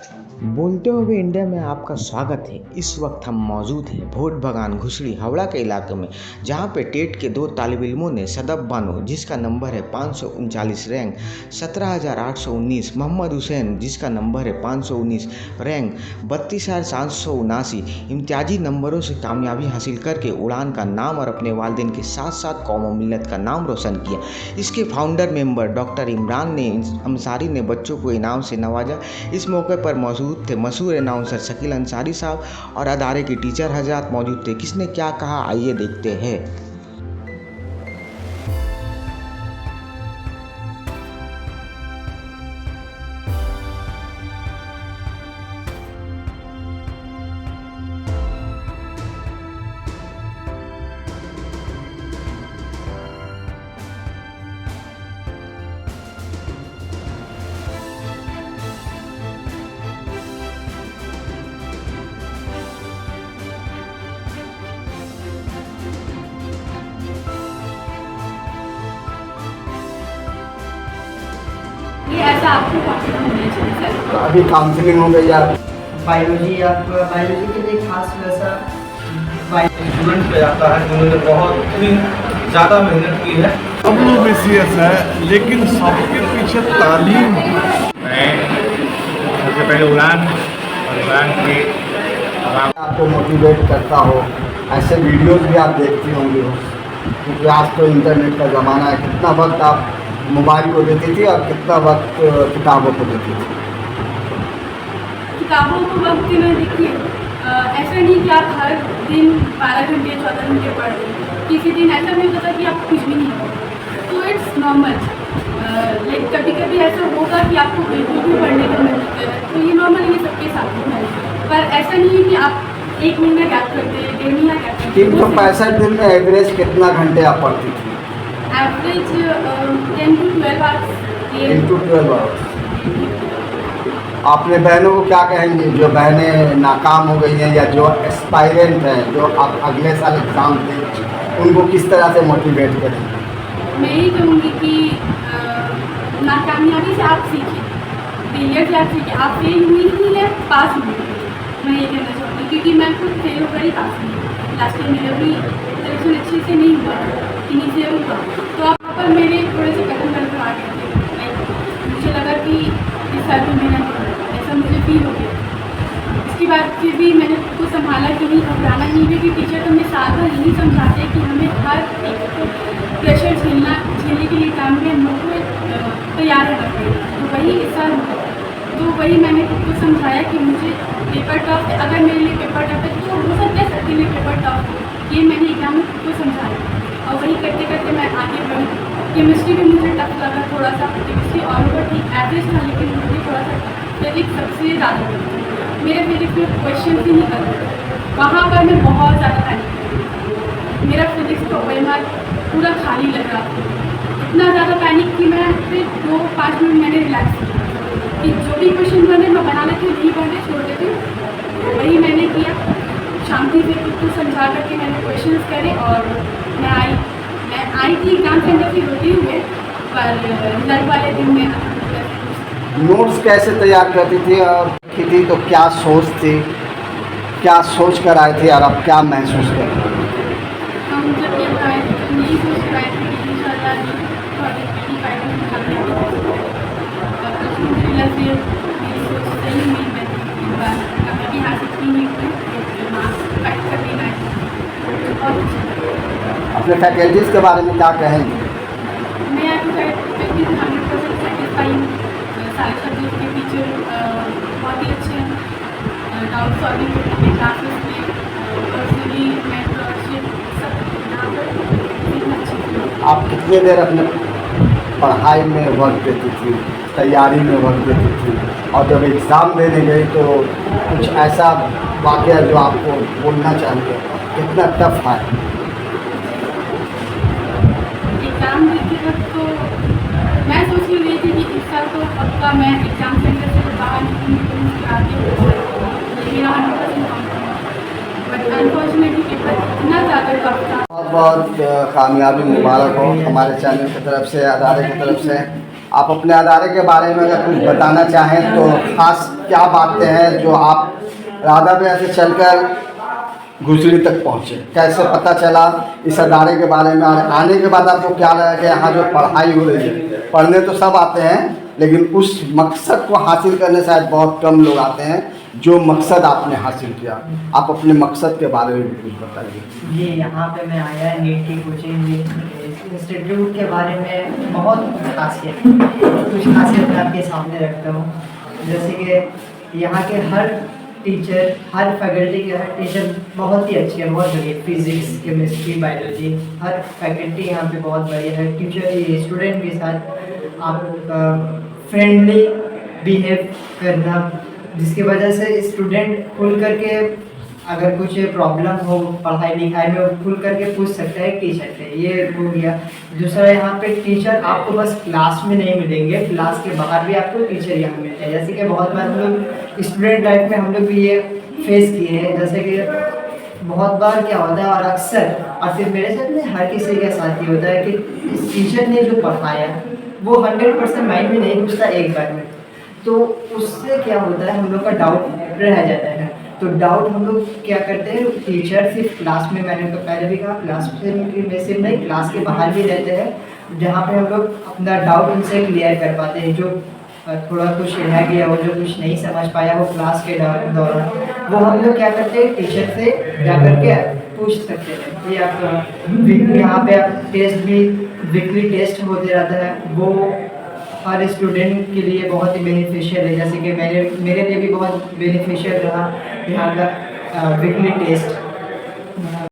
बोलते हुए इंडिया में आपका स्वागत है। इस वक्त हम मौजूद हैं भोट बगान घुसड़ी हावड़ा के इलाके में, जहां पे टेट के दो तालिब इल्मों ने सदब बानो जिसका नंबर है 539 रैंक 17,819, मोहम्मद हुसैन जिसका नंबर है 519 रैंक 32,779 इम्तियाजी नंबरों से कामयाबी हासिल करके उड़ान का नाम और अपने वालिदैन के साथ साथ कौम व मिल्लत का नाम रोशन किया। इसके फाउंडर मेंबर डॉक्टर इमरान ने अंसारी ने बच्चों को इनाम से नवाजा। इस मौके पर मौजूद थे मशहूर अनाउंसर शकील अंसारी साहब और अदारे के टीचर हजरात मौजूद थे। किसने क्या कहा, आइए देखते हैं। ये ऐसा आपको पॉसिबल होना चाहिए सर। अभी काउंसलिंग हो गई यार। बायोलॉजी आप बायोलॉजी के लिए खास वैसा स्टूडेंट पे जाता है जिन्होंने बहुत ही ज़्यादा मेहनत की है। सब लोग BCS है, लेकिन सबके पीछे तालीम। मैं सबसे पहले उड़ान और उड़ान के आपको मोटिवेट करता हो, ऐसे वीडियोस भी आप देखती होंगी हो, क्योंकि आज तो इंटरनेट का ज़माना है। कितना वक्त आप मोबाइल को देती थी और कितना वक्त किताबों को देती थी? किताबों को वक्त देना, देखिए ऐसा नहीं कि आप हर दिन 12 घंटे 14 घंटे पढ़ रहे हैं। किसी दिन ऐसा भी होता था कि आप कुछ भी नहीं पढ़ते, तो इट्स नॉर्मल। लाइक कभी कभी ऐसा होगा कि आपको बिल्कुल भी पढ़ने का मन नहीं कर रहा है, तो ये नॉर्मल, ये सबके साथ होता है। पर ऐसा नहीं है कि आप एक महीना गैप करते हैं, 1.5 महीना गैप करते हैं। 365 दिन में एवरेज कितना घंटे आप पढ़ती थी? Average 10 to 12 hours. Into 12 hours. आपने बहनों को क्या कहेंगे जो बहनें नाकाम हो गई हैं या जो एस्पायरेंट हैं, जो आप अगले साल एग्ज़ाम दें, उनको किस तरह से मोटिवेट करेंगे? मैं यही कहूँगी कि नाकामयाबी से आप सीखें, फेलियर से आप सीखें। आप फेल हुई नहीं है, पास हुई है। मैं ये कहना चाहूँगी क्योंकि मैं खुद फेल होकर ही पास हुई। लास्ट ईयर मेरा भी सिलेक्शन अच्छे से नहीं हुआ, इन्हीं से हुआ, तो आप पर मेरे थोड़े से कदम कर आ गए थे। लाइक मुझे लगा कि इस साल भी मेहनत है, ऐसा मुझे फील हो गया। इसके बाद फिर भी मैंने खुद को संभाला कि नहीं घबराना नहीं, क्योंकि टीचर तो हमें साल भर यही समझाते हैं कि हमें हर एक प्रेशर झेलने के लिए काम में हम लोग को तैयार रहना पड़ेगा। तो वही इस साल हुआ। तो वही मैंने खुद को समझाया कि मुझे पेपर टफ है, अगर मेरे लिए पेपर टफ है तो हो सकता है सबके लिए पेपर टफ हो। ये मैंने एग्जाम में खुद को समझाया और वही करते करते मैं आगे बढ़ी। केमिस्ट्री भी मुझे टफ लगा थोड़ा सा, केमिस्ट्री और ऊपर ठीक एवरेज था, लेकिन मुझे थोड़ा सा फिजिक्स सबसे ज़्यादा टफ। मेरे फिजिक्स में क्वेश्चन ही नहीं करते, वहाँ पर मैं बहुत ज़्यादा पैनिक थी। मेरा फिजिक्स का OMR पूरा खाली लग रहा था, इतना ज़्यादा पैनिक कि मैं फिर 2-5 मिनट मैंने रिलैक्स किया कि जो भी क्वेश्चन बने मैं बना लेती हूँ, नहीं पढ़ने छोड़ देती हूँ। वही मैंने किया, शांति से खुद को समझा करके मैंने क्वेश्चंस करे और मैं आई थी एग्जाम सेंटर से होती हुए, पर रिजल्ट वाले दिन में नोट्स कैसे तैयार करती थी और की थी, तो क्या सोच थी, क्या सोच कर आए थे और अब क्या महसूस कर रहे हैं? हम जब ये आए थे तो यही सोच कर आए थे कि इंशाल्लाह अल्हम्दुलिल्लाह से मेरी सोच सही हुई। मैं इस बार कामयाबी हासिल की हुई फाइट कर देना है। और अपने फैकल्टीज़ के बारे में क्या कहेंगे? मैं आपकी फैकल्टी से 100% सेटिस्फाई हूँ। सारे सब्जेक्ट के टीचर बहुत ही अच्छे हैं। डाउट सॉल्विंग करने के क्लासेस में पर्सनली मेंटरशिप सब यहाँ पर अच्छी थी। आप कितनी देर अपने पढ़ाई में वक्त देती थी, तैयारी में वक्त देती थी, और जब एग्ज़ाम देने गई तो कुछ ऐसा वाक़या जो आपको बोलना चाहिए, कितना टफ है? एग्ज़ाम देते वक्त तो मैं सोच ही रही थी कि इस साल तो पक्का मैं एग्ज़ाम सेंटर से बाहर निकलूँगी तो मुझे आगे मेरा 100% कॉन्फिडेंस, बट अनफॉर्चुनेटली पेपर इतना ज़्यादा टफ था। बहुत बहुत कामयाबी मुबारक हो हमारे चैनल की तरफ से, अदारे की तरफ से। आप अपने अदारे के बारे में अगर कुछ बताना चाहें तो खास क्या बातें हैं जो आप राधाविया से चलकर घुसड़ी तक पहुँचे, कैसे पता चला इस अदारे के बारे में, और आने के बाद आपको क्या लगा कि यहाँ जो पढ़ाई हो रही है, पढ़ने तो सब आते हैं लेकिन उस मकसद को हासिल करने शायद बहुत कम लोग आते हैं जो मकसद आपने हासिल किया। आप अपने मकसद के बारे में भी कुछ बताइए। ये यहाँ पे मैं आया नीट की कोचिंग इंस्टीट्यूट के बारे में बहुत खासियत कुछ खासियत मैं आपके सामने रखता हूँ। जैसे कि यहाँ के हर टीचर, हर फैकल्टी के हर टीचर बहुत ही अच्छे हैं, बहुत बढ़िया। फिजिक्स, केमिस्ट्री, बायोलॉजी, हर फैकल्टी यहाँ पे बहुत बढ़िया है। टीचर स्टूडेंट के साथ आपका फ्रेंडली बिहेव करना, जिसकी वजह से स्टूडेंट खुल करके अगर कुछ प्रॉब्लम हो पढ़ाई लिखाई में, वो खुल करके पूछ सकता है टीचर से। ये हो गया। दूसरा, यहाँ पे टीचर आपको बस क्लास में नहीं मिलेंगे, क्लास के बाहर भी आपको टीचर यहाँ मिलते हैं। जैसे कि बहुत बार हम लोग स्टूडेंट लाइफ में हम लोग भी ये फेस किए हैं। जैसे कि बहुत बार क्या होता है, और अक्सर, और फिर मेरे साथ में हर किसी के साथ ये होता है कि इस टीचर ने जो पढ़ाया वो 100% माइंड में नहीं घुसता एक बार में, तो उससे क्या होता है, हम लोग का डाउट रह जाता है। तो डाउट हम लोग क्या करते हैं, टीचर सिर्फ क्लास में, मैंने तो पहले भी कहा, क्लास में सिर्फ नहीं, क्लास के बाहर भी रहते हैं, जहाँ पे हम लोग अपना डाउट उनसे क्लियर कर पाते हैं। जो थोड़ा कुछ रह गया हो, जो कुछ नहीं समझ पाया वो क्लास के दौरान, वो हम लोग क्या करते हैं, टीचर से जा करके पूछ सकते हैं। ये आप यहाँ पे आप टेस्ट भी, वीकली टेस्ट होते रहता है, वो हर स्टूडेंट के लिए बहुत ही बेनिफिशियल है। जैसे कि मेरे लिए भी बहुत बेनिफिशियल रहा यहाँ का वीकली टेस्ट।